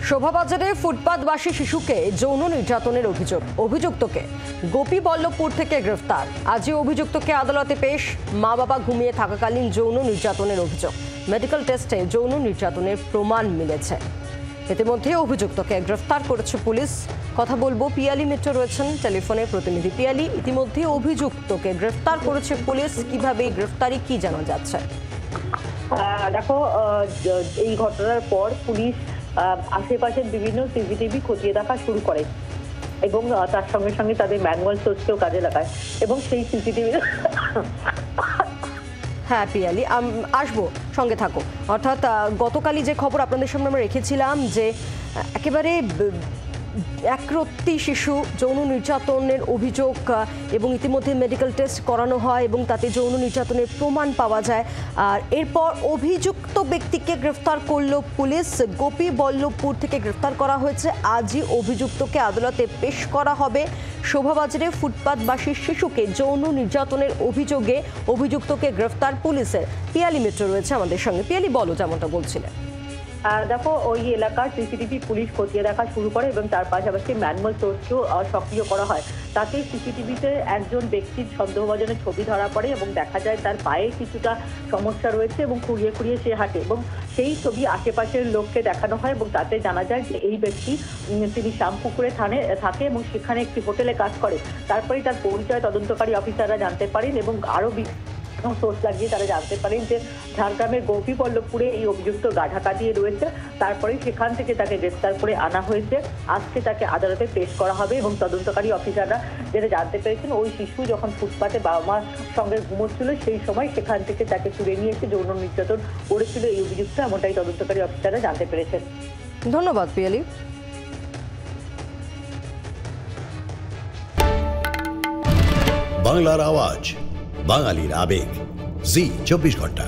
শোভাবাজারে ফুটপাতবাসী শিশুকে যৌন নির্যাতনের অভিযোগ, অভিযুক্তকে গোপীবল্লভপুর থেকে গ্রেফতার। আজই অভিযুক্তকে আদালতে পেশ। মা বাবা ঘুমিয়ে থাকাকালীন যৌন নির্যাতনের অভিযোগ, মেডিকেল টেস্টে যৌন নির্যাতনের প্রমাণ মিলেছে। ইতিমধ্যে অভিযুক্তকে গ্রেফতার করেছে পুলিশ। কথা বলবো, পিয়ালি মিত্র রয়েছেন টেলিফোনে। প্রতিনিধি পিয়ালি, ইতিমধ্যে অভিযুক্তকে গ্রেফতার করেছে পুলিশ, কিভাবে গ্রেফতারি কি জানা যাচ্ছে? দেখো, এই ঘটনার পর পুলিশ আশেপাশের বিভিন্ন সিসিটিভি খতিয়ে দেখা শুরু করে এবং তার সঙ্গে সঙ্গে তাদের ম্যানুয়াল সোর্সকেও কাজে লাগায় এবং সেই সিসিটিভি। হ্যাঁ পিয়ালি, আসবো, সঙ্গে থাকো। অর্থাৎ গতকালই যে খবর আপনাদের সামনে আমরা রেখেছিলাম যে একেবারে একরত্তি শিশু যৌন নির্যাতনের অভিযোগ এবং ইতিমধ্যে মেডিকেল টেস্ট করানো হয় এবং তাতে যৌন নির্যাতনের প্রমাণ পাওয়া যায়। আর এরপর অভিযুক্ত ব্যক্তিকে গ্রেফতার করলো পুলিশ। গোপীবল্লভপুর থেকে গ্রেফতার করা হয়েছে। আজই অভিযুক্তকে আদালতে পেশ করা হবে। শোভাবাজারে ফুটপাতবাসী শিশুকে যৌন নির্যাতনের অভিযোগে অভিযুক্তকে গ্রেফতার পুলিশের। পিয়ালি মিত্র রয়েছে আমাদের সঙ্গে। পিয়ালি, বলো, যেমনটা বলছিলেন। দেখো, ওই এলাকার সিসিটিভি পুলিশ খতিয়ে দেখা শুরু করে এবং তার পাশাপাশি ম্যানুয়াল সোর্সকেও সক্রিয় করা হয়। তাতে সিসিটিভিতে একজন ব্যক্তির সন্দেহভাজনের ছবি ধরা পড়ে এবং দেখা যায় তার পায়ে কিছুটা সমস্যা রয়েছে এবং খুঁড়িয়ে খুঁড়িয়ে সে হাঁটে এবং সেই ছবি আশেপাশের লোককে দেখানো হয় এবং তাতে জানা যায় যে এই ব্যক্তি তিনি শ্যামপুকুরে থাকে এবং সেখানে একটি হোটেলে কাজ করে। তারপরেই তার পরিচয় তদন্তকারী অফিসাররা জানতে পারেন এবং আরও সোর্স লাগিয়ে তারা জানতে পারেন যে ঝাড়গ্রামের গোপীবল্লভপুরে এই অভিযুক্ত গাঢা কাটিয়ে রয়েছে। তারপরে সেখান থেকে তাকে গ্রেফতার করে আনা হয়েছে। আজকে তাকে আদালতে পেশ করা হবে এবং তদন্তকারী অফিসাররা যেটা জানতে পেরেছেন, ওই শিশু যখন ফুটপাতে বাবা মার সঙ্গে ঘুমোচ্ছিল সেই সময় সেখান থেকে তাকে তুলে নিয়ে এসে যৌন নির্যাতন করেছিল এই অভিযুক্ত, এমনটাই তদন্তকারী অফিসাররা জানতে পেরেছেন। ধন্যবাদ পিয়ালি। বাংলার আওয়াজ, বাঙালির আবেগ, জি 24 ঘন্টা।